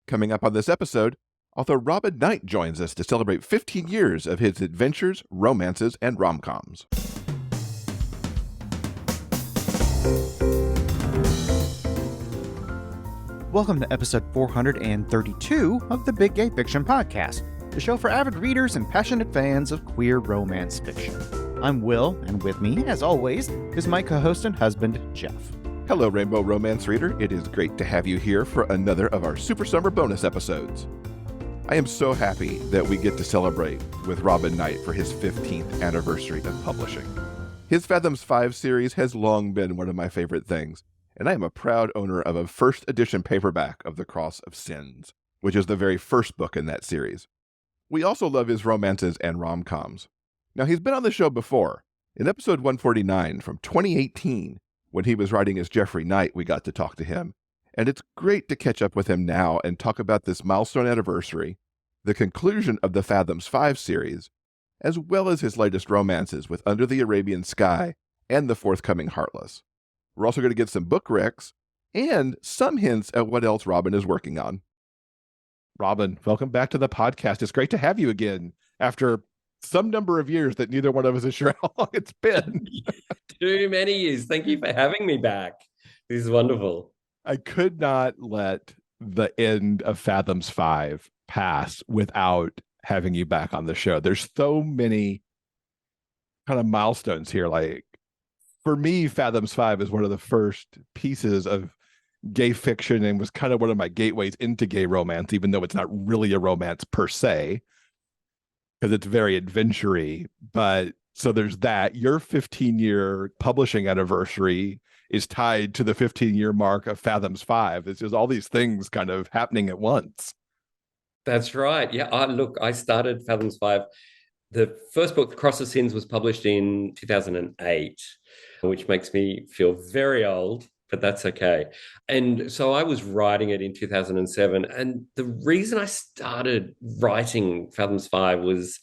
Coming up on this episode, author Robin Knight joins us to celebrate 15 years of his adventures, romances, and rom-coms. Welcome to episode 432 of the Big Gay Fiction Podcast, the show for avid readers and passionate fans of queer romance fiction. I'm Will, and with me, as always, is my co-host and husband, Jeff. Hello, Rainbow Romance reader. It is great to have you here for another of our Super Summer bonus episodes. I am so happy that we get to celebrate with Robin Knight for his 15th anniversary of publishing. His Fathoms 5 series has long been one of my favorite things, and I am a proud owner of a first edition paperback of The Cross of Sins, which is the very first book in that series. We also love his romances and rom-coms. Now, he's been on the show before. In episode 149 from 2018, when he was writing as Jeffrey Knight, we got to talk to him. And it's great to catch up with him now and talk about this milestone anniversary, the conclusion of the Fathoms 5 series, as well as his latest romances with Under the Arabian Sky and the forthcoming Heartless. We're also going to get some book recs and some hints at what else Robin is working on. Robin, welcome back to the podcast. It's great to have you again after some number of years that neither one of us is sure how long it's been. Too many years. Thank you for having me back. This is wonderful. I could not let the end of Fathoms 5 pass without having you back on the show. There's so many kind of milestones here. Like, for me, Fathoms 5 is one of the first pieces of gay fiction and was kind of one of my gateways into gay romance, even though it's not really a romance per se, because it's very adventure-y. But so there's that. Your 15-year publishing anniversary is tied to the 15-year mark of Fathoms 5. It's just all these things kind of happening at once. That's right. Yeah. I started Fathoms 5. The first book, The Cross of Sins, was published in 2008, which makes me feel very old, but that's okay. And so I was writing it in 2007. And the reason I started writing Fathoms 5 was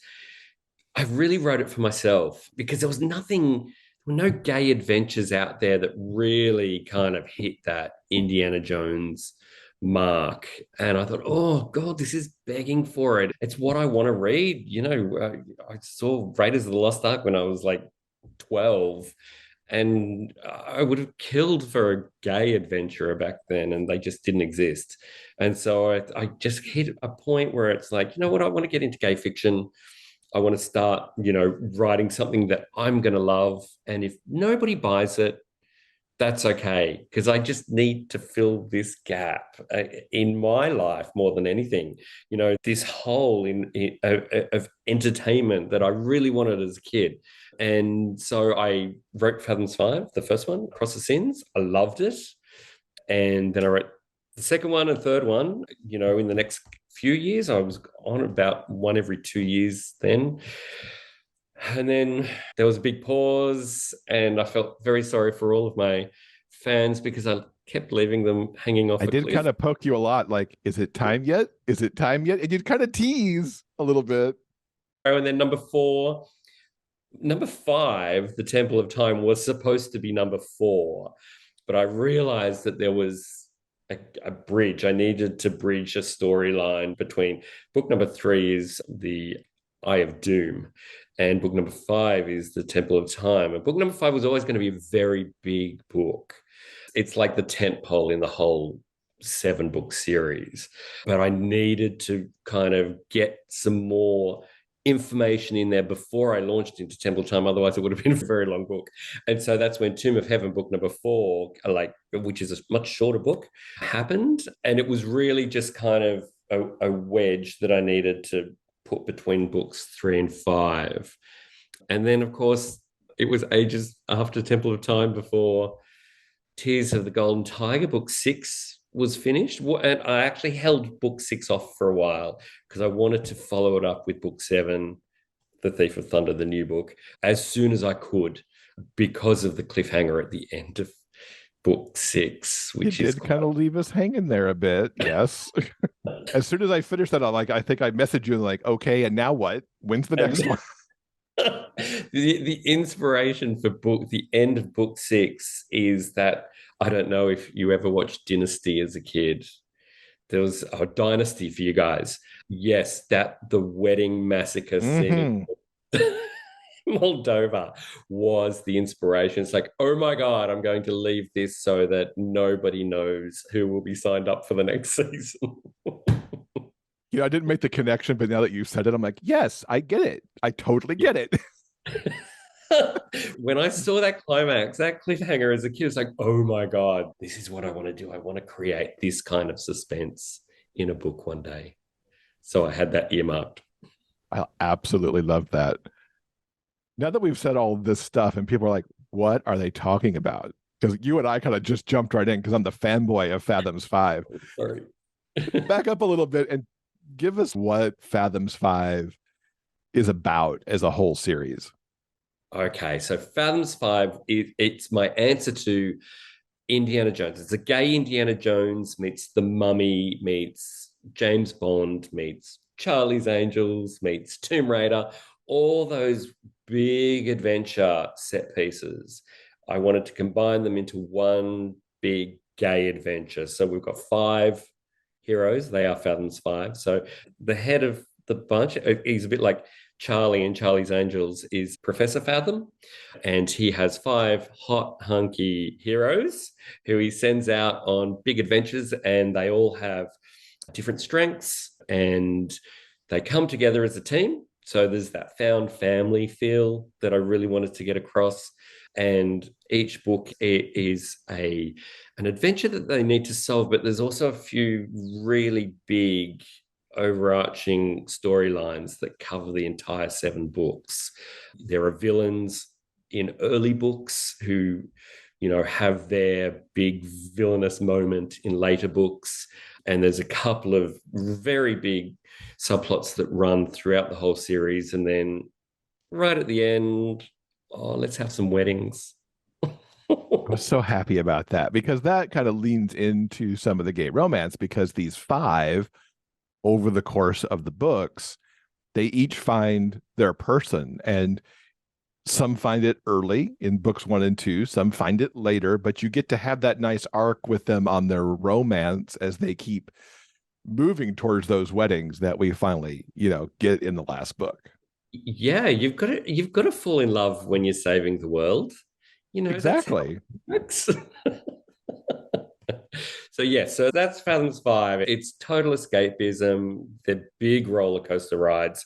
I really wrote it for myself because there was no gay adventures out there that really kind of hit that Indiana Jones mark. And I thought, oh God, this is begging for it. It's what I want to read. I saw Raiders of the Lost Ark when I was like 12, and I would have killed for a gay adventurer back then, and they just didn't exist. And so I just hit a point where it's like, you know what, I want to get into gay fiction. I want to start, writing something that I'm going to love. And if nobody buys it, that's okay, because I just need to fill this gap in my life more than anything. This hole of entertainment that I really wanted as a kid. And so I wrote Fathoms 5, the first one, Cross of Sins. I loved it. And then I wrote the second one and third one, in the next few years. I was on about one every 2 years then. And then there was a big pause, and I felt very sorry for all of my fans because I kept leaving them hanging off a cliff. I did kind of poke you a lot, like, is it time yet? Is it time yet? And you'd kind of tease a little bit. And then number 5, The Temple of Time, was supposed to be number 4. But I realized that there was a bridge. I needed to bridge a storyline between book number 3 is The Eye of Doom, and book number 5 is The Temple of Time. And book number 5 was always going to be a very big book. It's like the tentpole in the whole 7-book series. But I needed to kind of get some more information in there before I launched into Temple of Time. Otherwise, it would have been a very long book. And so that's when Tomb of Heaven, book number 4, which is a much shorter book, happened. And it was really just kind of a wedge that I needed to put between books 3 and 5. And then, of course, it was ages after Temple of Time before Tears of the Golden Tiger, book 6, was finished. And I actually held book 6 off for a while because I wanted to follow it up with book 7, The Thief of Thunder, the new book, as soon as I could, because of the cliffhanger at the end of book 6, which did kind of leave us hanging there a bit. Yes. As soon as I finished that, I think I messaged you like, okay, and now what? When's the next one? The inspiration for the end of book 6 is that, I don't know if you ever watched Dynasty as a kid. There was a dynasty for you guys. Yes, that the wedding massacre scene Hmm. in Moldova was the inspiration. It's like, oh my God, I'm going to leave this so that nobody knows who will be signed up for the next season. I didn't make the connection, but now that you've said it, I'm like, yes, I get it. I totally get it. When I saw that climax, that cliffhanger as a kid, it's like, oh my God, this is what I want to do. I want to create this kind of suspense in a book one day. So I had that earmarked. I absolutely love that. Now that we've said all this stuff and people are like, what are they talking about? Because you and I kind of just jumped right in because I'm the fanboy of Fathoms 5. Sorry. Back up a little bit and give us what Fathoms 5 is about as a whole series. Okay, so Fathoms 5, it's my answer to Indiana Jones. It's a gay Indiana Jones meets the Mummy, meets James Bond, meets Charlie's Angels, meets Tomb Raider, all those big adventure set pieces. I wanted to combine them into one big gay adventure. So we've got 5 heroes. They are Fathoms 5. So the head of the bunch, he's a bit like Charlie and Charlie's Angels, is Professor Fathom. And he has 5 hot, hunky heroes who he sends out on big adventures, and they all have different strengths and they come together as a team. So there's that found family feel that I really wanted to get across. And each book is an adventure that they need to solve, but there's also a few really big overarching storylines that cover the entire 7 books. There are villains in early books who, have their big villainous moment in later books. And there's a couple of very big subplots that run throughout the whole series. And then right at the end, let's have some weddings. I was so happy about that because that kind of leans into some of the gay romance because these 5 over the course of the books, they each find their person, and some find it early in books 1 and 2, some find it later, but you get to have that nice arc with them on their romance as they keep moving towards those weddings that we finally, get in the last book. Yeah, you've got to fall in love when you're saving the world. That's how Exactly. it works. So that's Fathoms 5. It's total escapism. They're big roller coaster rides.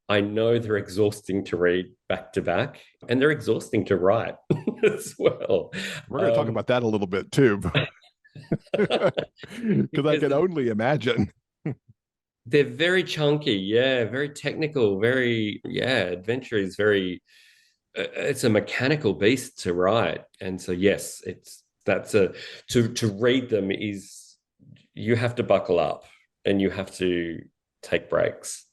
I know they're exhausting to read back to back, and they're exhausting to write as well. We're going to talk about that a little bit too, because I can only imagine. They're very chunky, yeah, very technical, adventure is very, it's a mechanical beast to write. And so, yes, to read them is, you have to buckle up and you have to take breaks.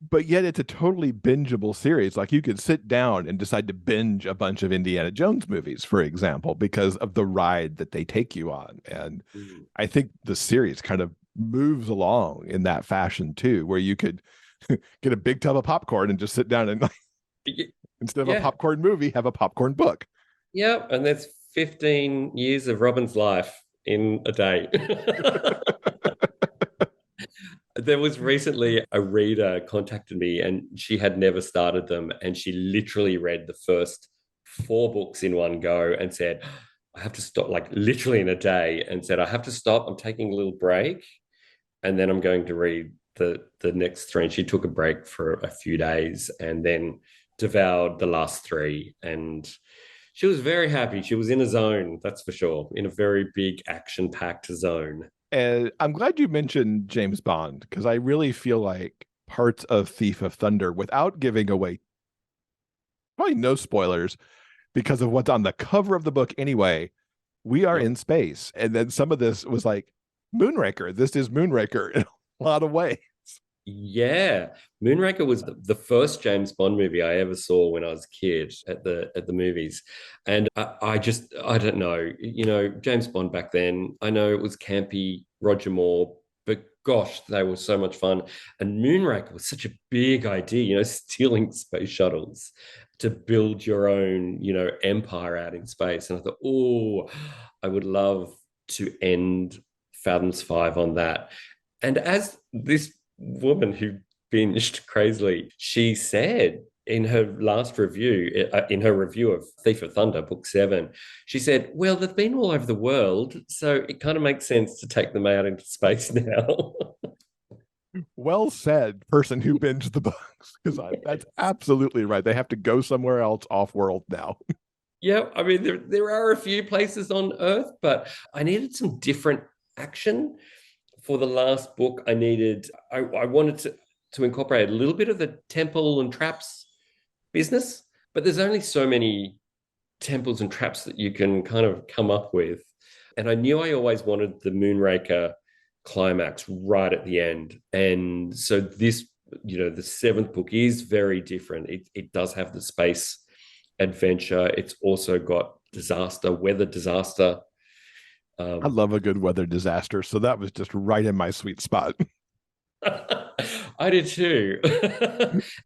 But yet it's a totally bingeable series. Like you could sit down and decide to binge a bunch of Indiana Jones movies, for example, because of the ride that they take you on. And I think the series kind of moves along in that fashion too, where you could get a big tub of popcorn and just sit down and instead of a popcorn movie, have a popcorn book. Yeah, and there's 15 years of Robin's life in a day. There was recently a reader contacted me and she had never started them, and she literally read the first 4 books in one go and said, I have to stop, like literally in a day, and said, I have to stop. I'm taking a little break and then I'm going to read the next 3. And she took a break for a few days and then devoured the last 3. And she was very happy. She was in a zone, that's for sure, in a very big action-packed zone. And I'm glad you mentioned James Bond, because I really feel like parts of Thief of Thunder, without giving away probably no spoilers, because of what's on the cover of the book anyway, we are in space. And then some of this was like Moonraker. This is Moonraker in a lot of ways. Yeah, Moonraker was the first James Bond movie I ever saw when I was a kid at the movies, and I don't know, James Bond back then. I know it was campy, Roger Moore, but gosh, they were so much fun. And Moonraker was such a big idea, stealing space shuttles to build your own, empire out in space. And I thought, oh, I would love to end Fathoms 5 on that. And as this woman who binged crazily, she said in her last review, in her review of Thief of Thunder, book 7, she said, well, they've been all over the world, so it kind of makes sense to take them out into space now. Well said, person who binged the books, because that's absolutely right. They have to go somewhere else off-world now. Yeah, I mean, there are a few places on Earth, but I needed some different action. For the last book, I wanted to incorporate a little bit of the temple and traps business, but there's only so many temples and traps that you can kind of come up with. And I knew I always wanted the Moonraker climax right at the end. And so this, the 7th book is very different. It does have the space adventure. It's also got weather disaster. I love a good weather disaster, so that was just right in my sweet spot. I did too.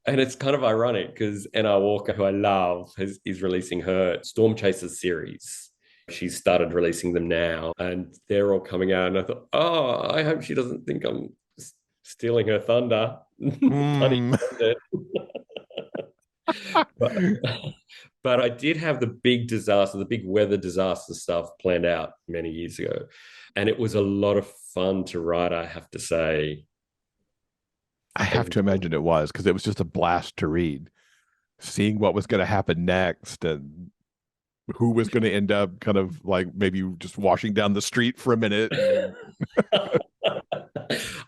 And it's kind of ironic because N.R. Walker, who I love, is releasing her Storm Chasers series. She's started releasing them now, and they're all coming out. And I thought, oh, I hope she doesn't think I'm stealing her thunder. But I did have the big disaster, the big weather disaster stuff planned out many years ago. And it was a lot of fun to write, I have to say. I have to imagine it was, because it was just a blast to read. Seeing what was going to happen next and who was going to end up kind of like maybe just washing down the street for a minute.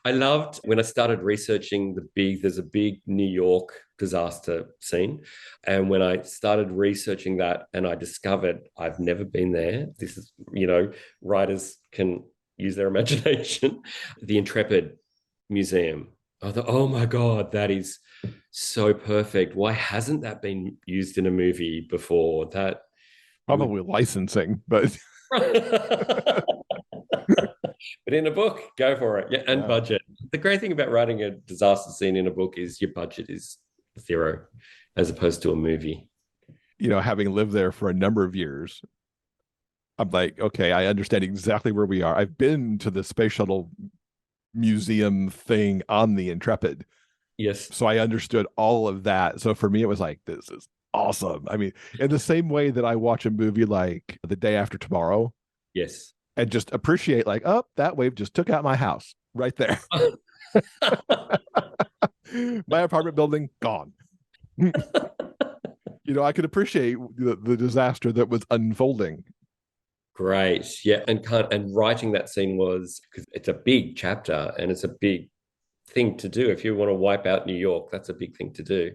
I loved when I started researching there's a big New York disaster scene. And when I started researching that and I discovered I've never been there, this is, writers can use their imagination, the Intrepid Museum. I thought, oh my God, that is so perfect. Why hasn't that been used in a movie before? That probably licensing, but but in a book, go for it. Yeah, and budget. The great thing about writing a disaster scene in a book is your budget is 0, as opposed to a movie. Having lived there for a number of years, I'm like, okay, I understand exactly where we are. I've been to the space shuttle museum thing on the Intrepid. Yes. So I understood all of that. So for me, it was like, this is awesome. I mean, in the same way that I watch a movie like The Day After Tomorrow. Yes. And just appreciate like, oh, that wave just took out my house right there. My apartment building, gone. I could appreciate the disaster that was unfolding. Great. Yeah. And writing that scene was, because it's a big chapter and it's a big thing to do. If you want to wipe out New York, that's a big thing to do.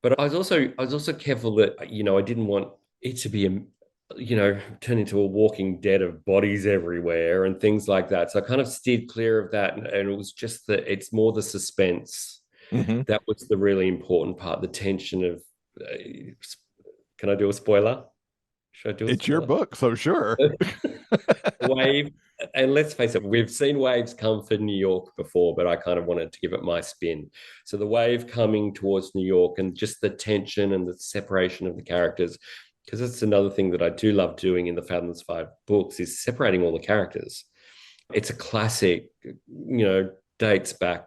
But I was also careful that, I didn't want it to be turn into a walking dead of bodies everywhere and things like that. So I kind of steered clear of that. And it was just it's more the suspense. Mm-hmm. That was the really important part, the tension of, can I do a spoiler? Should I do It's your book, so sure. Wave. And let's face it, we've seen waves come for New York before, but I kind of wanted to give it my spin. So the wave coming towards New York and just the tension and the separation of the characters, because that's another thing that I do love doing in the Fathoms 5 books is separating all the characters. It's a classic, dates back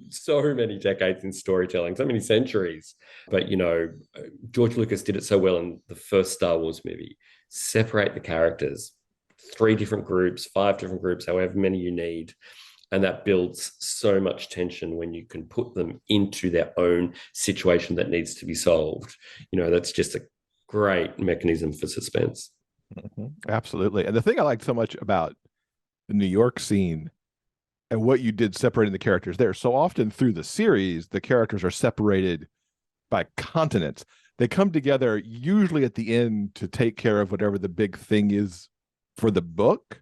so many decades in storytelling, so many centuries. But, George Lucas did it so well in the first Star Wars movie. Separate the characters, 3 different groups, 5 different groups, however many you need. And that builds so much tension when you can put them into their own situation that needs to be solved. That's just a great mechanism for suspense. Mm-hmm. Absolutely. And the thing I liked so much about the New York scene and what you did separating the characters there, so often through the series, the characters are separated by continents. They come together usually at the end to take care of whatever the big thing is for the book,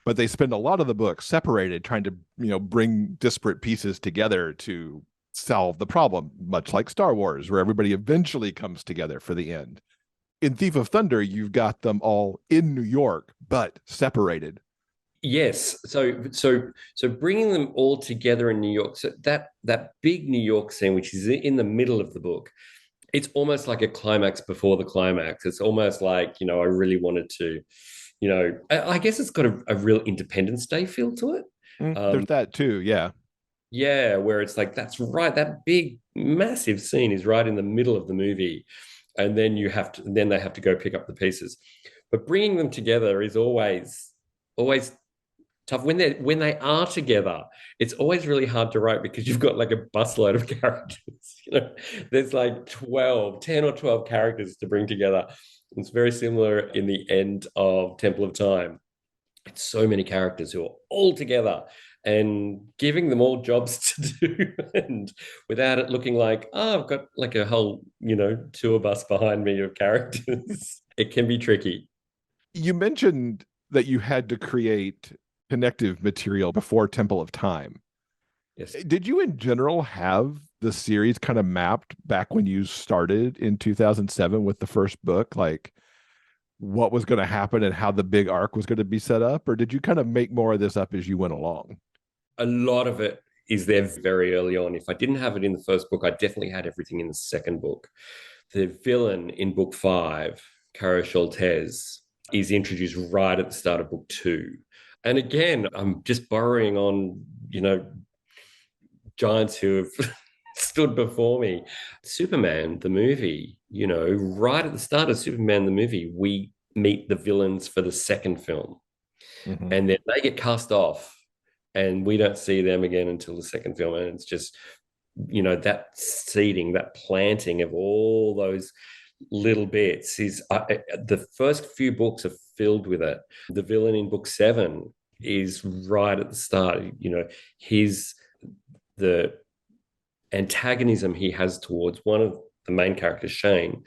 but they spend a lot of the book separated, trying to, bring disparate pieces together to solve the problem, much like Star Wars, where everybody eventually comes together for the end. In Thief of Thunder, you've got them all in New York, but separated. Yes. So bringing them all together in New York, so that big New York scene, which is in the middle of the book, it's almost like a climax before the climax. It's almost like, I really wanted to, I guess it's got a real Independence Day feel to it. There's that too, yeah. Yeah, where it's like, that's right, that big, massive scene is right in the middle of the movie. And then they have to go pick up the pieces. But bringing them together is always tough. When they are together, it's always really hard to write because you've got like a busload of characters. There's like 10 or 12 characters to bring together. It's very similar in the end of Temple of Time. It's so many characters who are all together and giving them all jobs to do, and without it looking like, I've got like a whole, tour bus behind me of characters. It can be tricky. You mentioned that you had to create connective material before Temple of Time. Yes. Did you in general have the series kind of mapped back when you started in 2007 with the first book, like what was going to happen and how the big arc was going to be set up? Or did you kind of make more of this up as you went along? A lot of it is there very early on. If I didn't have it in the first book, I definitely had everything in the second book. The villain in book 5, Caro Sholtes, is introduced right at the start of book 2. And again, I'm just borrowing on, giants who have stood before me. Superman, the movie, right at the start of Superman, the movie, we meet the villains for the second film. Mm-hmm. And then they get cast off and we don't see them again until the second film. And it's just, that seeding, that planting of all those little bits is the first few books are filled with it. The villain in book 7 is right at the start. The antagonism he has towards one of the main characters, Shane,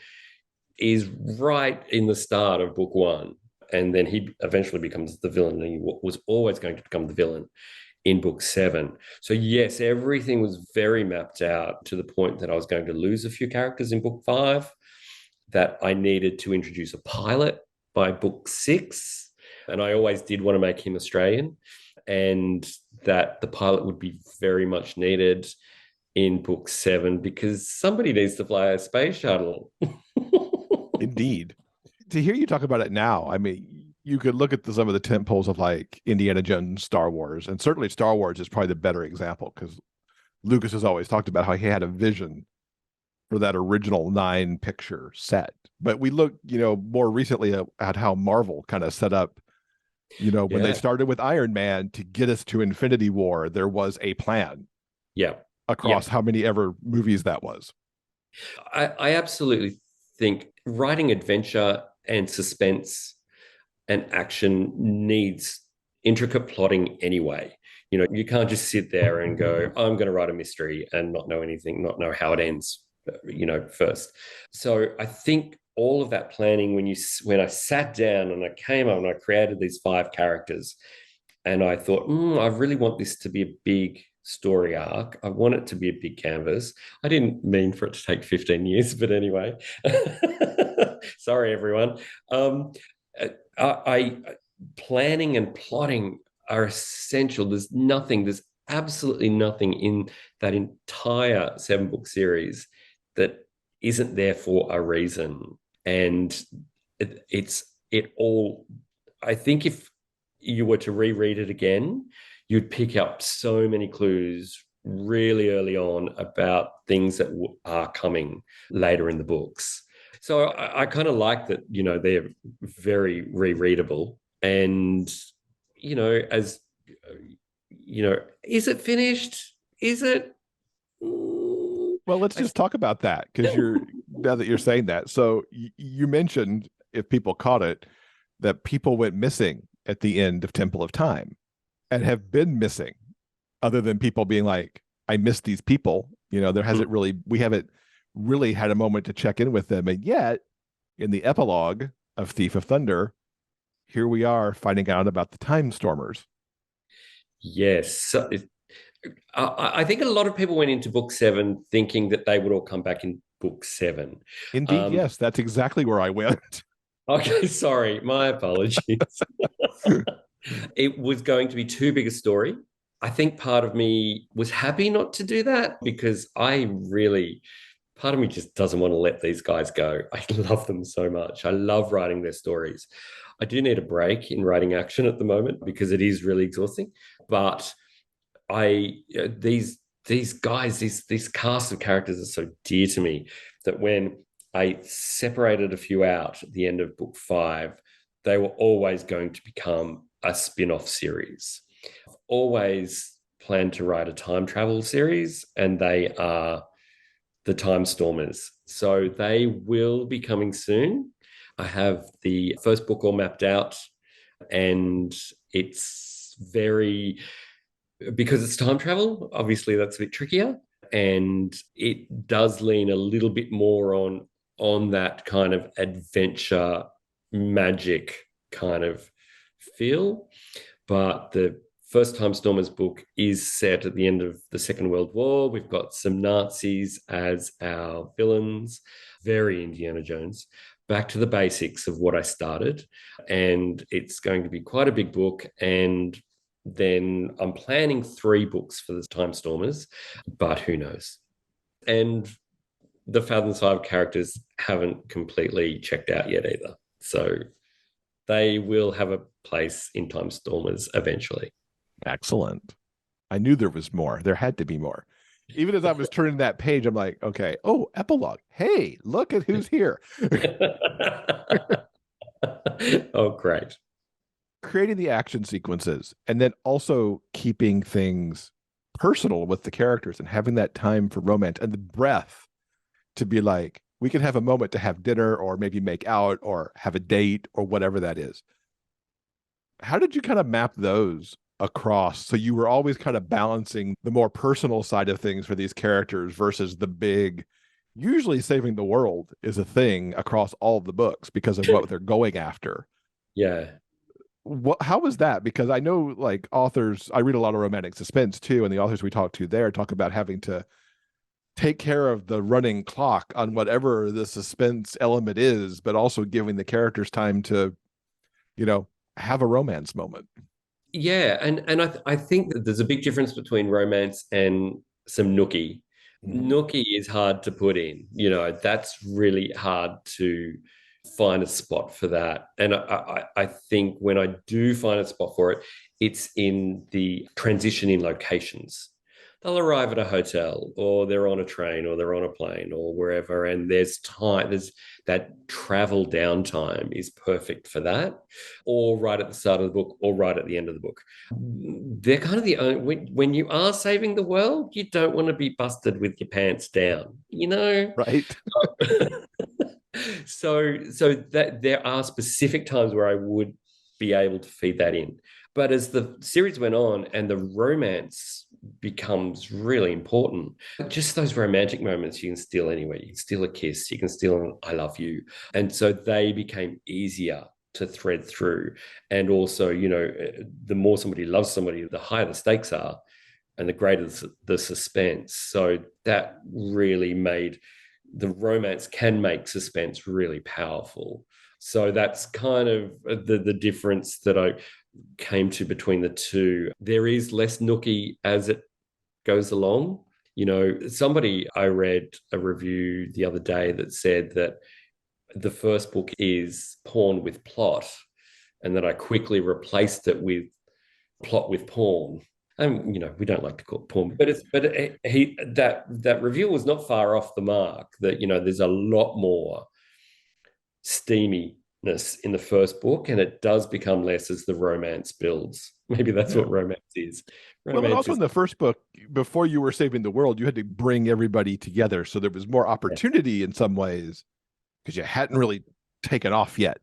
is right in the start of book 1. And then he eventually becomes the villain, and he was always going to become the villain in book 7. So yes, everything was very mapped out to the point that I was going to lose a few characters in book 5, that I needed to introduce a pilot by book 6. And I always did want to make him Australian, and that the pilot would be very much needed in book 7 because somebody needs to fly a space shuttle. Indeed. To hear you talk about it now, I mean, you could look at some of the tent poles of like Indiana Jones, Star Wars, and certainly Star Wars is probably the better example because Lucas has always talked about how he had a vision for that original 9 picture set. But we look, more recently at how Marvel kind of set up, when they started with Iron Man to get us to Infinity War, there was a plan. Yeah. Across how many ever movies that was. I absolutely think writing adventure and suspense and action needs intricate plotting anyway. You can't just sit there and go, I'm going to write a mystery and not know anything, not know how it ends, first. So I think all of that planning, when I sat down and I came up and I created these 5 characters, and I thought, I really want this to be a big story arc. I want it to be a big canvas. I didn't mean for it to take 15 years, but anyway, sorry, everyone. I planning and plotting are essential. There's absolutely nothing in that entire 7-book series that isn't there for a reason. And I think if you were to reread it again, you'd pick up so many clues really early on about things that are coming later in the books. So I kind of like that, they're very rereadable. And, is it finished? Is it? Well, let's just talk about that because now that you're saying that. So you mentioned, if people caught it, that people went missing at the end of Temple of Time and have been missing, other than people being like, I missed these people. There hasn't we haven't really had a moment to check in with them. And yet, in the epilogue of Thief of Thunder, here we are finding out about the Time Stormers. Yes. So I think a lot of people went into book 7 thinking that they would all come back in book 7. Indeed, yes. That's exactly where I went. Okay, sorry. My apologies. It was going to be too big a story. I think part of me was happy not to do that because part of me just doesn't want to let these guys go. I love them so much. I love writing their stories. I do need a break in writing action at the moment because it is really exhausting. But these guys, these cast of characters are so dear to me that when I separated a few out at the end of book 5, they were always going to become a spin-off series. I've always planned to write a time travel series, and they are the Time Stormers. So they will be coming soon. I have the first book all mapped out, and it's because it's time travel, obviously that's a bit trickier. And it does lean a little bit more on that kind of adventure magic kind of feel. But the first Time Stormers book is set at the end of the Second World War. We've got some Nazis as our villains, very Indiana Jones. Back to the basics of what I started. And it's going to be quite a big book. And then I'm planning 3 books for the Time Stormers, but who knows? And the Fathom 5 characters haven't completely checked out yet either. So they will have a place in Time Stormers eventually. Excellent. I knew there was more. There had to be more. Even as I was turning that page, I'm like, okay, oh, epilogue. Hey, look at who's here. Oh, great. Creating the action sequences and then also keeping things personal with the characters and having that time for romance and the breath to be like, we can have a moment to have dinner or maybe make out or have a date or whatever that is. How did you kind of map those across? So you were always kind of balancing the more personal side of things for these characters versus the big, usually saving the world is a thing across all of the books because of what they're going after. Yeah. How was that? Because I know like authors, I read a lot of romantic suspense too, and the authors we talk to there talk about having to take care of the running clock on whatever the suspense element is, but also giving the characters time to, have a romance moment. Yeah, and I think that there's a big difference between romance and some nookie. Nookie is hard to put in. That's really hard to find a spot for that. And I think when I do find a spot for it, it's in the transition in locations. They'll arrive at a hotel or they're on a train or they're on a plane or wherever, and there's that travel downtime is perfect for that, or right at the start of the book or right at the end of the book. They're kind of the only, when you are saving the world, you don't want to be busted with your pants down, Right. So that there are specific times where I would be able to feed that in. But as the series went on and the romance becomes really important, just those romantic moments you can steal anywhere. You can steal a kiss, you can steal an I love you. And so they became easier to thread through. And also, the more somebody loves somebody, the higher the stakes are and the greater the suspense. So that really made the romance can make suspense really powerful. So that's kind of the difference that I came to between the two. There is less nookie as it goes along. Somebody, I read a review the other day that said that the first book is porn with plot, and that I quickly replaced it with plot with porn. And we don't like to call it porn, but that review was not far off the mark. That there's a lot more steaminess in the first book, and it does become less as the romance builds. Maybe that's what romance is. Well, also in the first book, before you were saving the world, you had to bring everybody together, so there was more opportunity in some ways because you hadn't really taken off yet.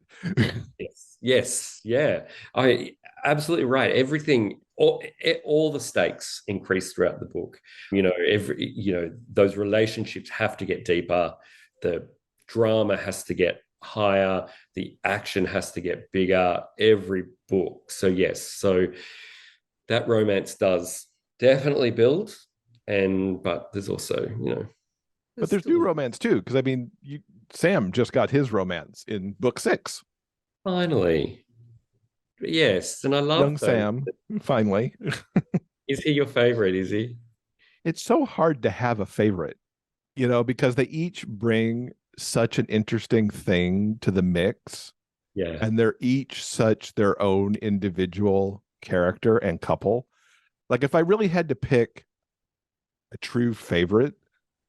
Yes, yeah, I absolutely right. Everything. All the stakes increase throughout the book. Those relationships have to get deeper. The drama has to get higher. The action has to get bigger every book. So yes, so that romance does definitely build, but there's also, but there's new romance too, because Sam just got his romance in book 6. Finally. Yes, and I love young Sam. Finally. Is he your favorite? Is he? It's so hard to have a favorite, because they each bring such an interesting thing to the mix. Yeah. and they're each such their own individual character and couple. Like if I really had to pick a true favorite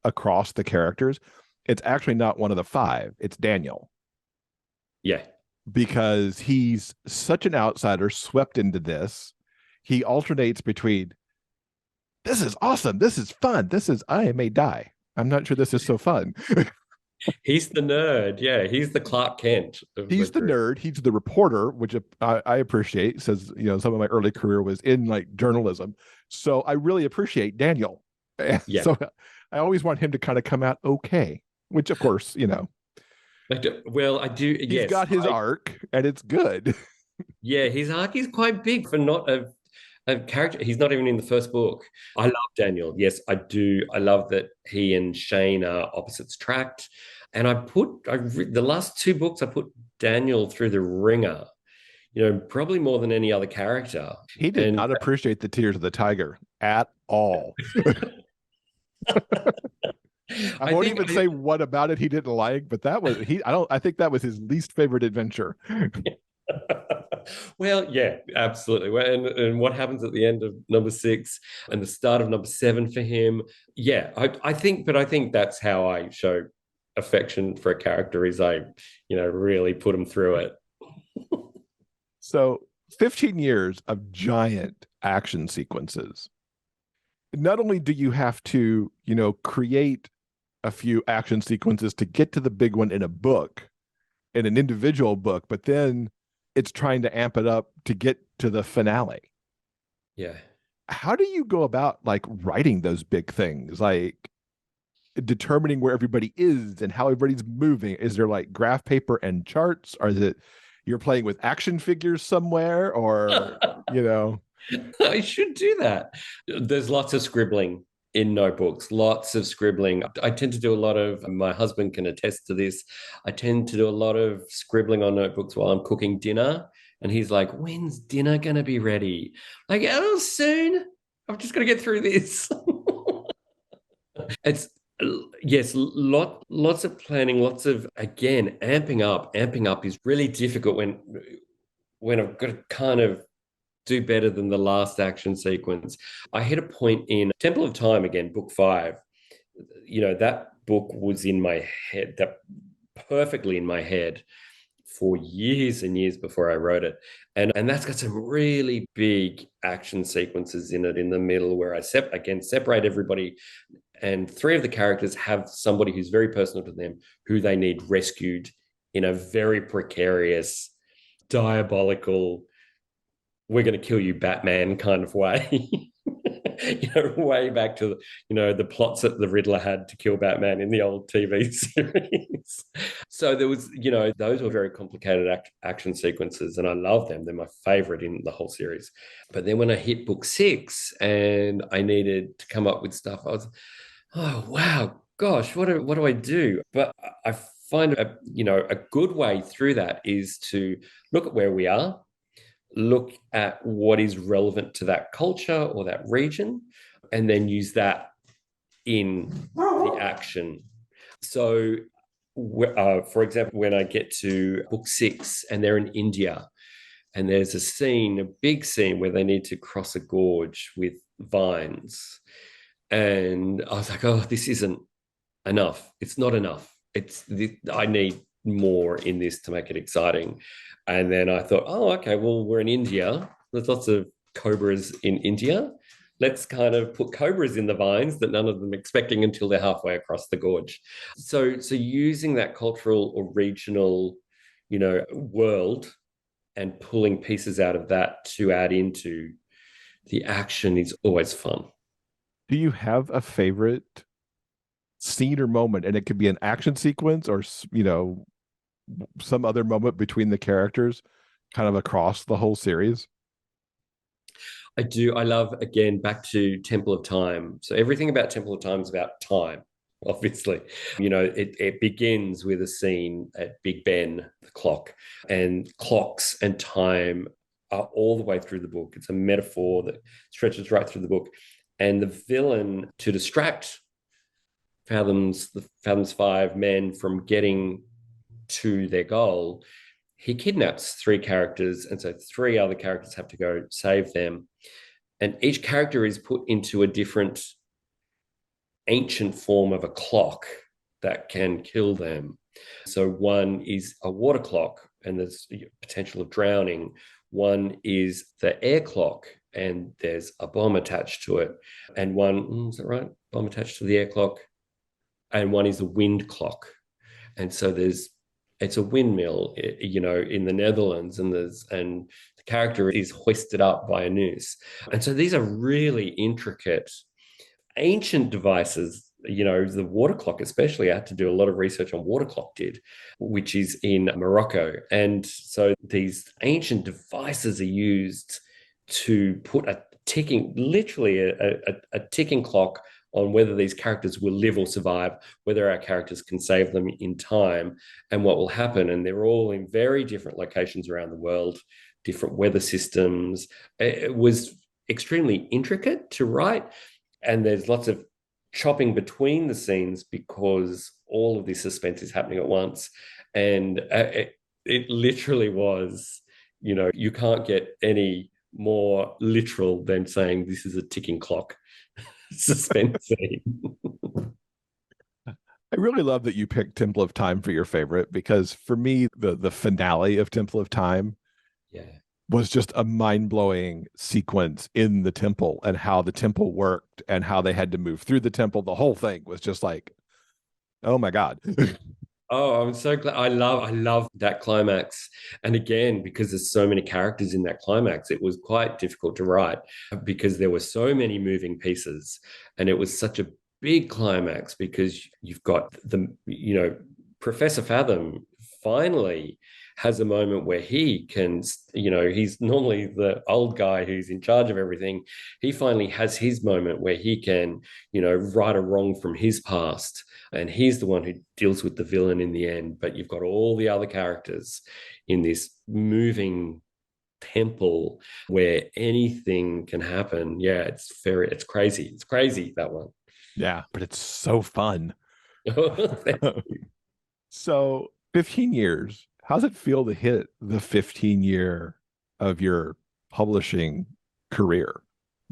across the characters, it's actually not one of the five. It's Daniel, Yeah. because he's such an outsider swept into this. He alternates between this is awesome, this is fun, this is I may die. I'm not sure this is so fun. He's the nerd. Yeah. He's the Clark Kent of the He's the group. nerd, he's the reporter, which I appreciate. Says, some of my early career was in like journalism, so I really appreciate Daniel. Yeah. So I always want him to kind of come out okay, which of course, Well, I do. he's Yes. got his arc and it's good. Yeah. His arc is quite big for not a character. He's not even in the first book. I love Daniel. Yes, I do. I love that he and Shane are opposites tracked. And the last two books, I put Daniel through the ringer, probably more than any other character. He did And not appreciate the Tears of the Tiger at all. I I won't think even say what about it he didn't like, but that was I think that was his least favorite adventure. Well, yeah, absolutely. Well, and what happens at the end of number 6 and the start of number 7 for him? Yeah, I think that's how I show affection for a character is I, really put him through it. So 15 years of giant action sequences. Not only do you have to, create a few action sequences to get to the big one in a book, in an individual book, but then it's trying to amp it up to get to the finale. Yeah. How do you go about like writing those big things? Like determining where everybody is and how everybody's moving? Is there like graph paper and charts? Or is it you're playing with action figures somewhere? Or, I should do that. There's lots of scribbling in notebooks, lots of scribbling. I tend to do a lot of, my husband can attest to this. I tend to do a lot of scribbling on notebooks while I'm cooking dinner. And he's like, when's dinner going to be ready? Like, oh, soon. I'm just going to get through this. It's, yes, lots of planning, lots of, again, amping up. Amping up is really difficult when I've got to kind of do better than the last action sequence. I hit a point in Temple of Time again, book 5. That book was in my head, that perfectly in my head for years and years before I wrote it. And that's got some really big action sequences in it in the middle where I separate everybody. And 3 of the characters have somebody who's very personal to them, who they need rescued in a very precarious, diabolical, we're going to kill you, Batman kind of way. Way back to the plots that the Riddler had to kill Batman in the old TV series. So there was, those were very complicated action sequences, and I love them. They're my favorite in the whole series. But then when I hit book 6 and I needed to come up with stuff, I was, oh wow, gosh, what do I do? But I find a good way through that is to look at where we are, look at what is relevant to that culture or that region, and then use that in the action. So, for example, when I get to book 6 and they're in India, and there's a big scene where they need to cross a gorge with vines. And I was like, oh, this isn't enough. It's not enough. I need more in this to make it exciting. And then I thought, oh, okay, well, we're in India. There's lots of cobras in India. Let's kind of put cobras in the vines that none of them are expecting until they're halfway across the gorge. So using that cultural or regional, world and pulling pieces out of that to add into the action is always fun. Do you have a favorite scene or moment? And it could be an action sequence or, some other moment between the characters kind of across the whole series? I do. I love, again, back to Temple of Time. So everything about Temple of Time is about time, obviously. It begins with a scene at Big Ben, the clock, and clocks and time are all the way through the book. It's a metaphor that stretches right through the book. And the villain, to distract the Fathom's 5 men from getting to their goal, he kidnaps three characters, and so three other characters have to go save them. And each character is put into a different ancient form of a clock that can kill them. So one is a water clock, and there's potential of drowning. One is the air clock, and there's a bomb attached to it. And one, is that right? Bomb attached to the air clock. And one is the wind clock. And so it's a windmill, in the Netherlands, and the character is hoisted up by a noose. And so these are really intricate, ancient devices. The water clock, especially, I had to do a lot of research on water clock which is in Morocco. And so these ancient devices are used to put literally a ticking clock on whether these characters will live or survive, whether our characters can save them in time, and what will happen. And they're all in very different locations around the world, different weather systems. It was extremely intricate to write, and there's lots of chopping between the scenes because all of this suspense is happening at once. And it literally was, you can't get any more literal than saying this is a ticking clock suspense scene. I really love that you picked Temple of Time for your favorite, because for me, the finale of Temple of Time was just a mind-blowing sequence in the temple, and how the temple worked and how they had to move through the temple. The whole thing was just like, oh my God. Oh, I'm so glad. I love that climax. And again, because there's so many characters in that climax, it was quite difficult to write because there were so many moving pieces. And it was such a big climax because you've got Professor Fathom finally has a moment where he can, he's normally the old guy who's in charge of everything. He finally has his moment where he can, right a wrong from his past. And he's the one who deals with the villain in the end. But you've got all the other characters in this moving temple where anything can happen. Yeah, it's crazy. It's crazy, that one. Yeah, but it's so fun. So 15 years. How's it feel to hit the 15-year of your publishing career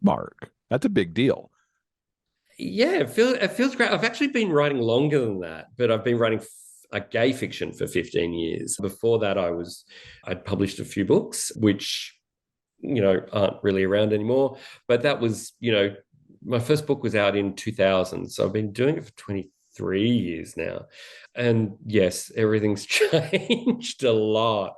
mark? That's a big deal. Yeah, it feels great. I've actually been writing longer than that, but I've been writing a gay fiction for 15 years. Before that, I'd published a few books, which, aren't really around anymore. But that was, my first book was out in 2000. So I've been doing it for 23 years now. And yes, everything's changed a lot.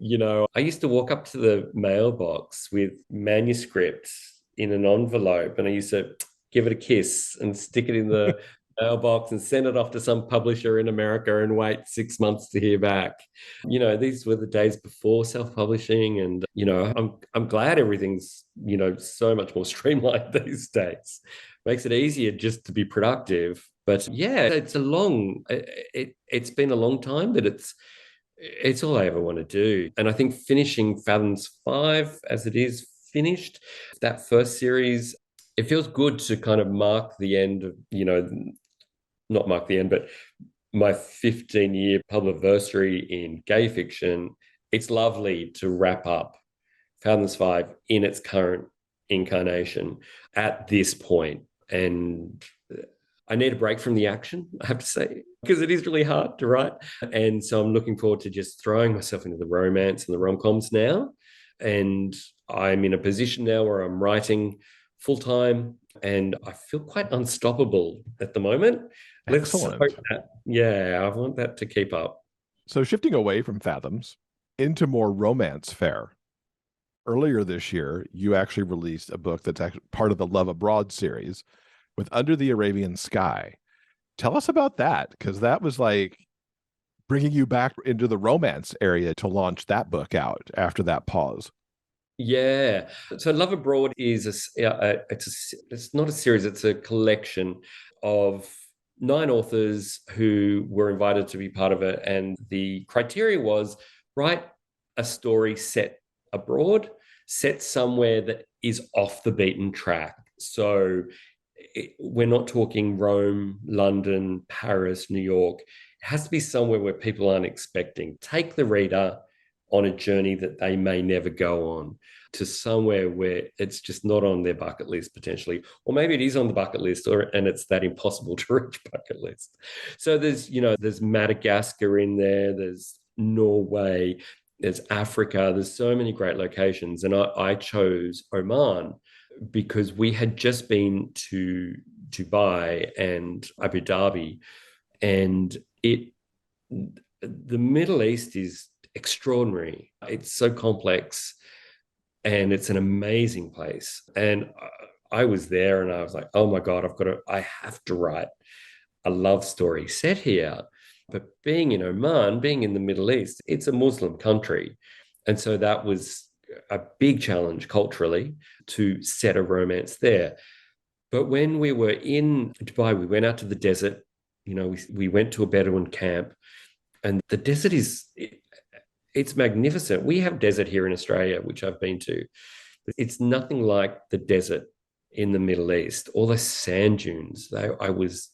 I used to walk up to the mailbox with manuscripts in an envelope, and I used to give it a kiss and stick it in the mailbox and send it off to some publisher in America and wait 6 months to hear back. These were the days before self-publishing, and I'm glad everything's so much more streamlined these days. Makes it easier just to be productive. But yeah, it's been a long time, but it's all I ever want to do. And I think finishing Fathoms 5 as it is finished, that first series, it feels good to kind of mark the end of, not mark the end, but my 15-year publiversary in gay fiction. It's lovely to wrap up Fathoms 5 in its current incarnation at this point. And I need a break from the action, I have to say, because it is really hard to write. And so I'm looking forward to just throwing myself into the romance and the rom-coms now. And I'm in a position now where I'm writing full-time, and I feel quite unstoppable at the moment. Excellent. Let's hope that, I want that to keep up. So shifting away from Fathoms into more romance fare. Earlier this year, you actually released a book that's actually part of the Love Abroad series with Under the Arabian Sky. Tell us about that, because that was like bringing you back into the romance area to launch that book out after that pause. Yeah. So Love Abroad is it's not a series, it's a collection of 9 authors who were invited to be part of it. And the criteria was write a story set abroad, set somewhere that is off the beaten track. So we're not talking Rome, London, Paris, New York. It has to be somewhere where people aren't expecting. Take the reader on a journey that they may never go on, to somewhere where it's just not on their bucket list potentially, or maybe it is on the bucket list, and it's that impossible to reach bucket list. So there's Madagascar in there, there's Norway, there's Africa, there's so many great locations. And I chose Oman because we had just been to Dubai and Abu Dhabi, and the Middle East is extraordinary. It's so complex, and it's an amazing place. And I was there, and I was like, oh my God, I have to write a love story set here. But being in Oman, being in the Middle East, it's a Muslim country. And so that was a big challenge culturally to set a romance there. But when we were in Dubai, we went out to the desert. We went to a Bedouin camp, and the desert it's magnificent. We have desert here in Australia, which I've been to. It's nothing like the desert in the Middle East. All those sand dunes. I was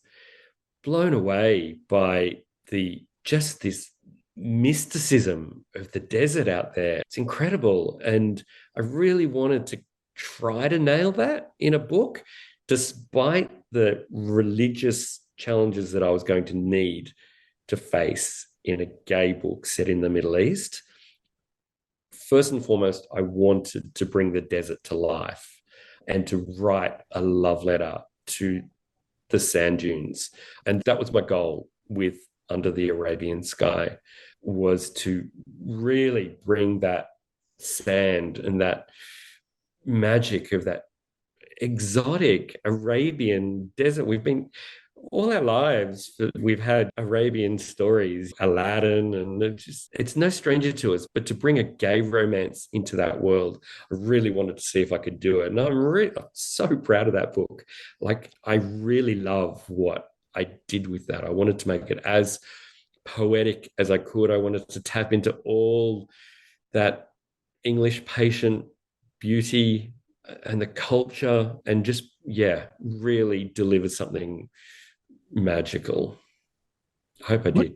blown away by this mysticism of the desert out there. It's incredible. And I really wanted to try to nail that in a book, despite the religious challenges that I was going to need to face in a gay book set in the Middle East. First and foremost, I wanted to bring the desert to life and to write a love letter to the sand dunes. And that was my goal with Under the Arabian Sky, was to really bring that sand and that magic of that exotic Arabian desert. We've been all our lives, we've had Arabian stories, Aladdin, and it's no stranger to us. But to bring a gay romance into that world, I really wanted to see if I could do it. And I'm so proud of that book. Like, I really love what I did with that. I wanted to make it as poetic as I could. I wanted to tap into all that English patient beauty and the culture, and just, really deliver something magical. I hope I did.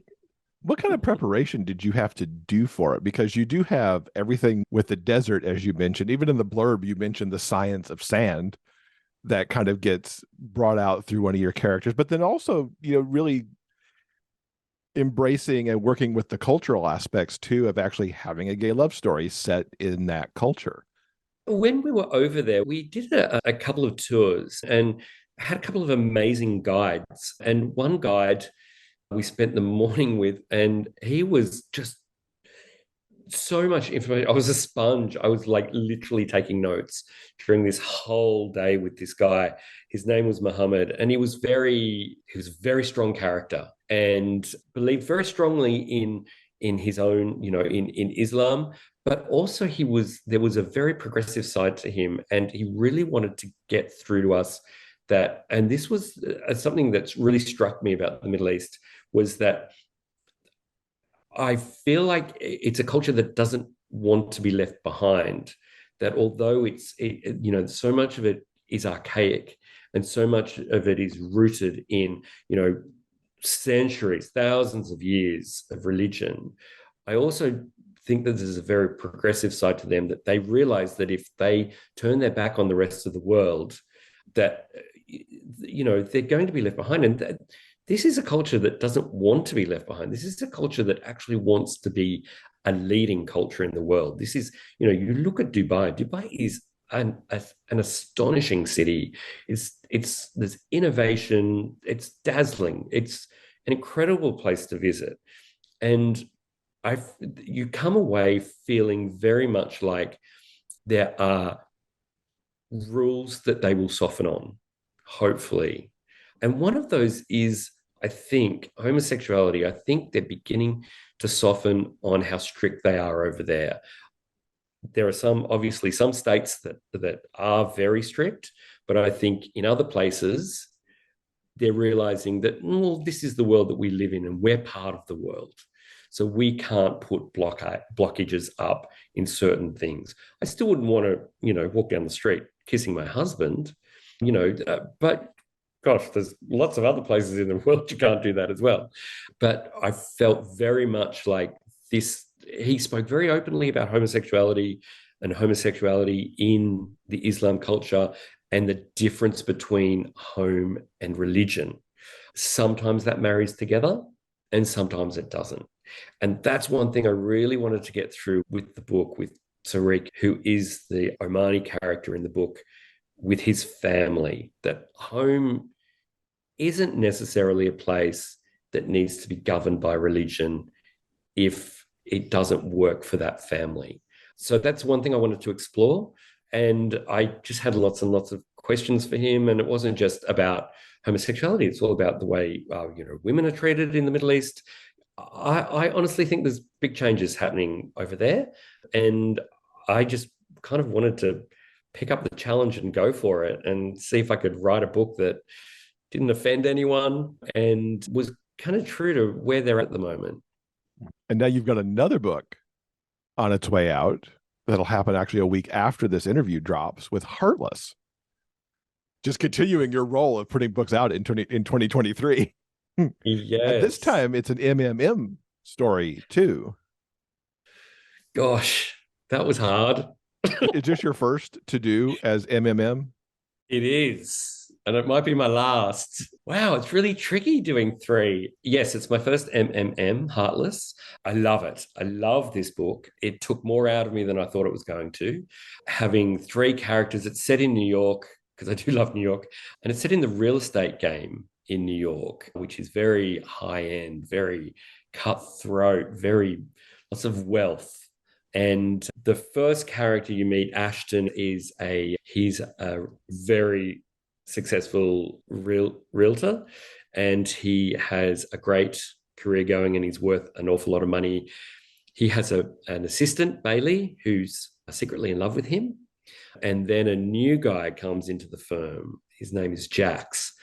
What kind of preparation did you have to do for it? Because you do have everything with the desert, as you mentioned. Even in the blurb, you mentioned the science of sand that kind of gets brought out through one of your characters, but then also, really embracing and working with the cultural aspects too, of actually having a gay love story set in that culture. When we were over there, we did a couple of tours and had a couple of amazing guides. And one guide we spent the morning with, and he was just so much information. I was a sponge. I was like literally taking notes during this whole day with this guy. His name was Muhammad, and he was a very strong character and believed very strongly in his own, in Islam. But also there was a very progressive side to him, and he really wanted to get through to us that, and this was something that's really struck me about the Middle East, was that I feel like it's a culture that doesn't want to be left behind, that although so much of it is archaic and so much of it is rooted in, centuries, thousands of years of religion, I also think that there's a very progressive side to them, that they realize that if they turn their back on the rest of the world, that, they're going to be left behind. And this is a culture that doesn't want to be left behind. This is a culture that actually wants to be a leading culture in the world. This is, you look at Dubai. Dubai is an astonishing city. There's innovation. It's dazzling. It's an incredible place to visit. And you come away feeling very much like there are rules that they will soften on, hopefully. And one of those is, I think, homosexuality. I think they're beginning to soften on how strict they are over there. There are obviously some states that are very strict, but I think in other places, they're realizing that, well, this is the world that we live in, and we're part of the world. So we can't put blockages up in certain things. I still wouldn't want to, walk down the street kissing my husband, but gosh, there's lots of other places in the world you can't do that as well. But I felt very much like this he spoke very openly about homosexuality and homosexuality in the Islam culture and the difference between home and religion. Sometimes that marries together and sometimes it doesn't. And that's one thing I really wanted to get through with the book, with Tariq, who is the Omani character in the book, with his family, that home isn't necessarily a place that needs to be governed by religion if it doesn't work for that family. So that's one thing I wanted to explore. And I just had lots and lots of questions for him. And it wasn't just about homosexuality. It's all about the way, women are treated in the Middle East. I honestly think there's big changes happening over there. And I just kind of wanted to pick up the challenge and go for it and see if I could write a book that didn't offend anyone and was kind of true to where they're at the moment. And now you've got another book on its way out that'll happen actually a week after this interview drops with Heartless. Just continuing your role of putting books out in 2023. Yes. And this time it's an MMM story too. Gosh, that was hard. Is this your first to do as MMM? It is. And it might be my last. Wow, it's really tricky doing 3. Yes, it's my first MMM, Heartless. I love it. I love this book. It took more out of me than I thought it was going to. Having 3 characters, it's set in New York, because I do love New York, and it's set in the real estate game in New York, which is very high-end, very cutthroat, very lots of wealth. And the first character you meet, Ashton, he's a very successful realtor, and he has a great career going, and he's worth an awful lot of money. He has an assistant, Bailey, who's secretly in love with him. And then a new guy comes into the firm. His name is Jax.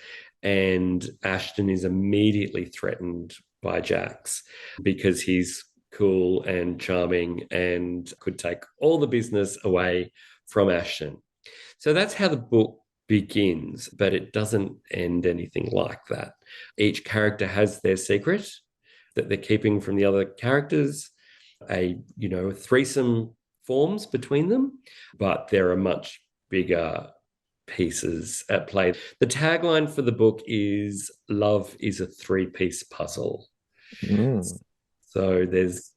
And Ashton is immediately threatened by Jax because he's cool and charming and could take all the business away from Ashton. So that's how the book begins, but it doesn't end anything like that. Each character has their secret that they're keeping from the other characters. A threesome forms between them, but there are much bigger pieces at play. The tagline for the book is "Love is a 3-piece puzzle." So there's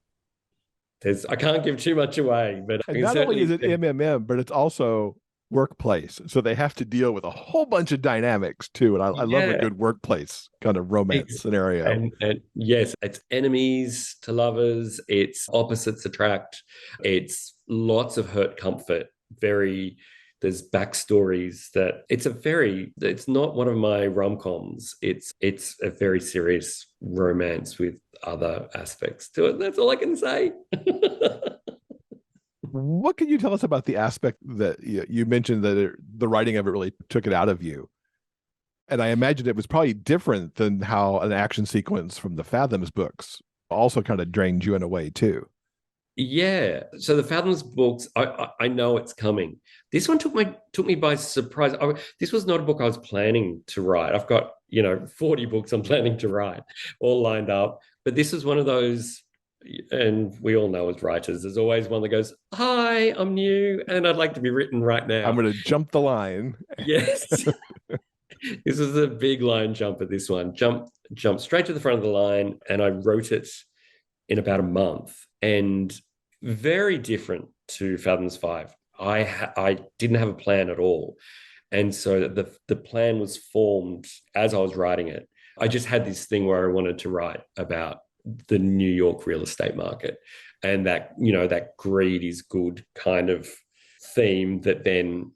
I can't give too much away, but and not only is it MMM, but it's also workplace. So they have to deal with a whole bunch of dynamics too. And I love a good workplace kind of romance scenario. And yes, it's enemies to lovers. It's opposites attract. It's lots of hurt comfort. There's backstories that it's not one of my rom-coms. It's a very serious romance with other aspects to it. That's all I can say. What can you tell us about the aspect that you mentioned that the writing of it really took it out of you? And I imagine it was probably different than how an action sequence from the Fathoms books also kind of drained you in a way too. Yeah. So the Fathoms books, I know it's coming. This one took me by surprise. This was not a book I was planning to write. I've got 40 books I'm planning to write all lined up, but this is one of those. And we all know as writers, there's always one that goes, "Hi, I'm new and I'd like to be written right now. I'm going to jump the line." Yes. This is a big line jump at this one. Jump straight to the front of the line. And I wrote it in about a month, and very different to Fathoms 5. I didn't have a plan at all. And so the plan was formed as I was writing it. I just had this thing where I wanted to write about the New York real estate market, and that that greed is good kind of theme that then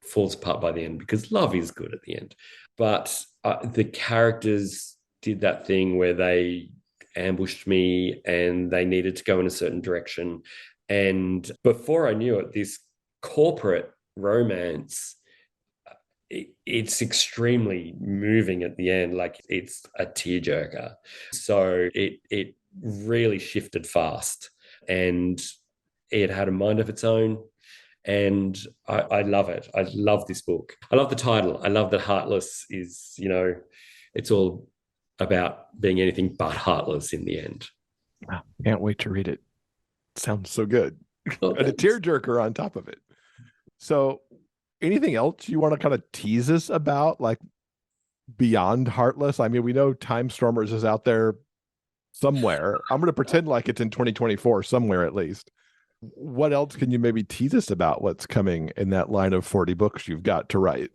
falls apart by the end, because love is good at the end. But the characters did that thing where they ambushed me and they needed to go in a certain direction, and before I knew it, this corporate romance, it's extremely moving at the end. Like, it's a tearjerker. So it really shifted fast, and it had a mind of its own. And I love it. I love this book. I love the title. I love that Heartless is, it's all about being anything but heartless in the end. Wow. Can't wait to read it. Sounds so good. Oh, And a tearjerker on top of it. So anything else you want to kind of tease us about, like beyond Heartless? I mean, we know Time Stormers is out there somewhere. I'm going to pretend like it's in 2024 somewhere at least. What else can you maybe tease us about what's coming in that line of 40 books you've got to write?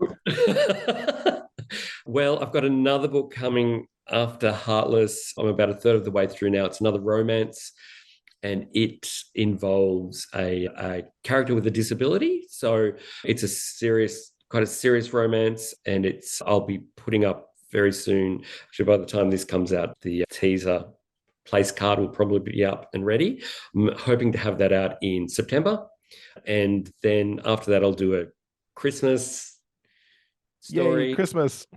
Well, I've got another book coming after Heartless. I'm about a third of the way through now. It's another romance, and it involves a character with a disability. So it's quite a serious romance, and I'll be putting up very soon. Actually, by the time this comes out, the teaser place card will probably be up and ready. I'm hoping to have that out in September. And then after that, I'll do a Christmas story. Yay, Christmas.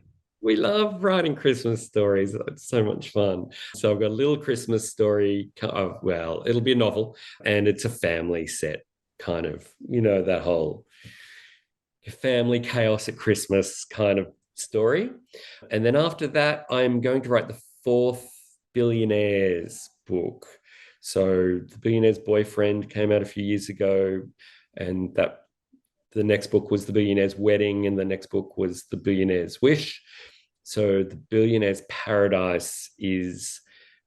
We love writing Christmas stories. It's so much fun. So I've got a little Christmas story. Well, it'll be a novel, and it's a family set kind of, that whole family chaos at Christmas kind of story. And then after that, I'm going to write the fourth Billionaires book. So the Billionaire's Boyfriend came out a few years ago, and the next book was The Billionaire's Wedding, and the next book was The Billionaire's Wish. So The Billionaire's Paradise is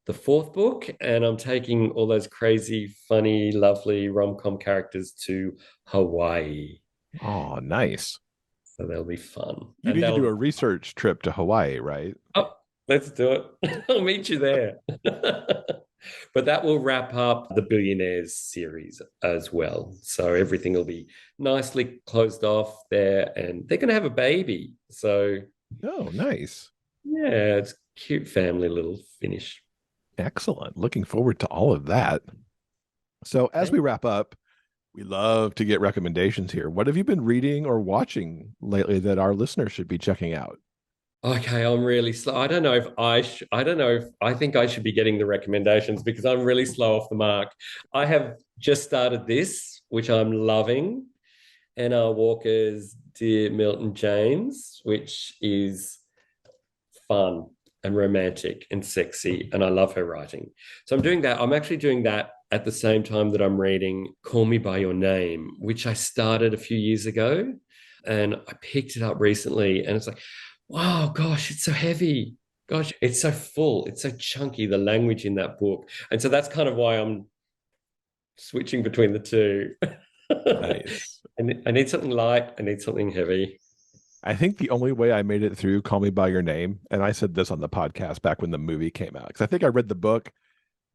the fourth book, and I'm taking all those crazy, funny, lovely rom-com characters to Hawaii. Oh, nice. So that'll be fun. You need to do a research trip to Hawaii, right? Oh, let's do it. I'll meet you there. But that will wrap up the Billionaires series as well. So everything will be nicely closed off there, and they're going to have a baby. So, oh, nice. Yeah, it's cute family little finish. Excellent. Looking forward to all of that. So as we wrap up, we love to get recommendations here. What have you been reading or watching lately that our listeners should be checking out? Okay, I'm really slow. I don't know if I think I should be getting the recommendations because I'm really slow off the mark. I have just started this, which I'm loving, N.R. Walker's Dear Milton James, which is fun and romantic and sexy, and I love her writing. So I'm doing that. I'm actually doing that at the same time that I'm reading Call Me By Your Name, which I started a few years ago, and I picked it up recently, and it's like, wow, gosh, it's so heavy. Gosh, it's so full. It's so chunky, the language in that book. And so that's kind of why I'm switching between the two. Nice. I need something light. I need something heavy. I think the only way I made it through Call Me By Your Name, and I said this on the podcast back when the movie came out, because I think I read the book.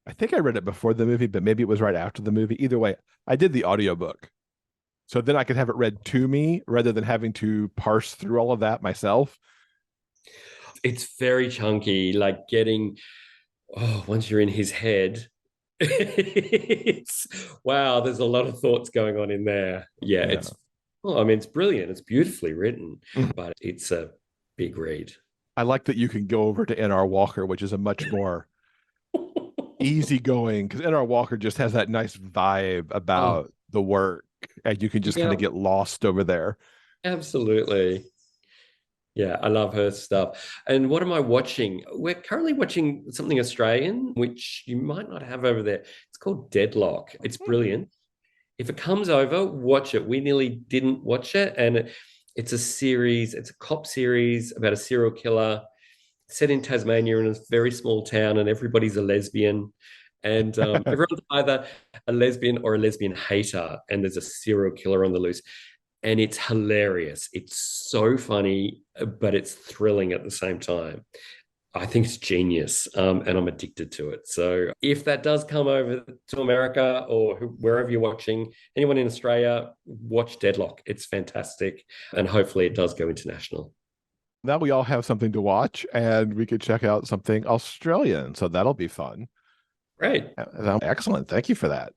I think I read it before the movie, but maybe it was right after the movie. Either way, I did the audiobook. So then I could have it read to me rather than having to parse through all of that myself. It's very chunky, like once you're in his head, wow, there's a lot of thoughts going on in there. Yeah. It's brilliant. It's beautifully written, but it's a big read. I like that you can go over to N.R. Walker, which is a much more easygoing, because N.R. Walker just has that nice vibe about the work, and you can just kind of get lost over there. Absolutely. Yeah, I love her stuff. And what am I watching? We're currently watching something Australian, which you might not have over there. It's called Deadlock. It's brilliant. If it comes over, watch it. We nearly didn't watch it. And it's a series, it's a cop series about a serial killer set in Tasmania in a very small town, and everybody's a lesbian. And everyone's either a lesbian or a lesbian hater, and there's a serial killer on the loose. And it's hilarious. It's so funny, but it's thrilling at the same time. I think it's genius, and I'm addicted to it. So if that does come over to America or wherever you're watching, anyone in Australia, watch Deadlock. It's fantastic, and hopefully it does go international. Now we all have something to watch, and we could check out something Australian, so that'll be fun. Great. Excellent. Thank you for that.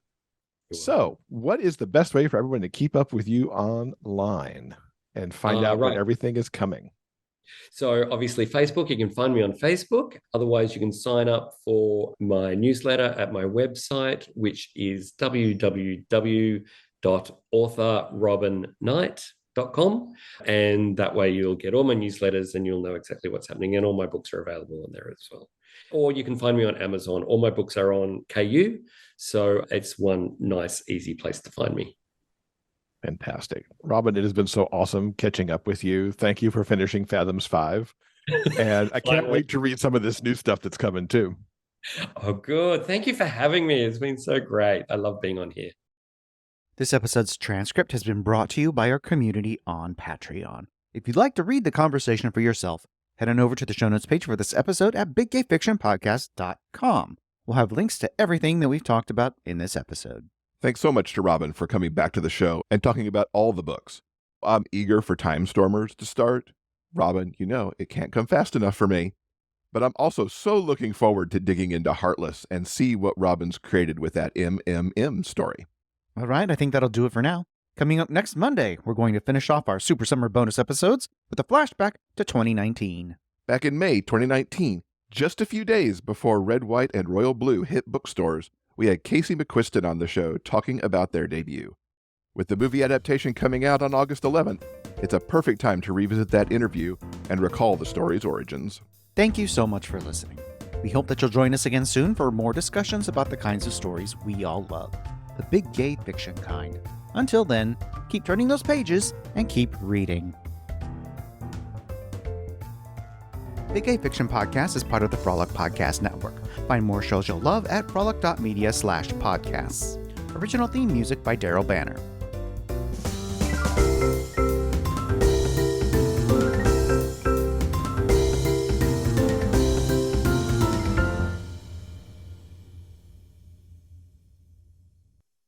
So what is the best way for everyone to keep up with you online and find out when everything is coming? So obviously Facebook, you can find me on Facebook. Otherwise, you can sign up for my newsletter at my website, which is www.authorrobinnight, frolloc.com, and that way you'll get all my newsletters and you'll know exactly what's happening, and all my books are available on there as well. Or you can find me on Amazon. All my books are on KU, so it's one nice, easy place to find me. Fantastic. Robin, it has been so awesome catching up with you. Thank you for finishing Fathoms 5. And I can't wait to read some of this new stuff that's coming too. Oh, good. Thank you for having me. It's been so great. I love being on here. This episode's transcript has been brought to you by our community on Patreon. If you'd like to read the conversation for yourself, head on over to the show notes page for this episode at biggayfictionpodcast.com. We'll have links to everything that we've talked about in this episode. Thanks so much to Robin for coming back to the show and talking about all the books. I'm eager for Time Stormers to start. Robin, you know, it can't come fast enough for me. But I'm also so looking forward to digging into Heartless and see what Robin's created with that MMM story. All right, I think that'll do it for now. Coming up next Monday, we're going to finish off our Super Summer bonus episodes with a flashback to 2019. Back in May 2019, just a few days before Red, White, and Royal Blue hit bookstores, we had Casey McQuiston on the show talking about their debut. With the movie adaptation coming out on August 11th, it's a perfect time to revisit that interview and recall the story's origins. Thank you so much for listening. We hope that you'll join us again soon for more discussions about the kinds of stories we all love, the big gay fiction kind. Until then, keep turning those pages and keep reading. Big Gay Fiction Podcast is part of the Frolic Podcast Network. Find more shows you'll love at frolic.media/podcasts. Original theme music by Daryl Banner.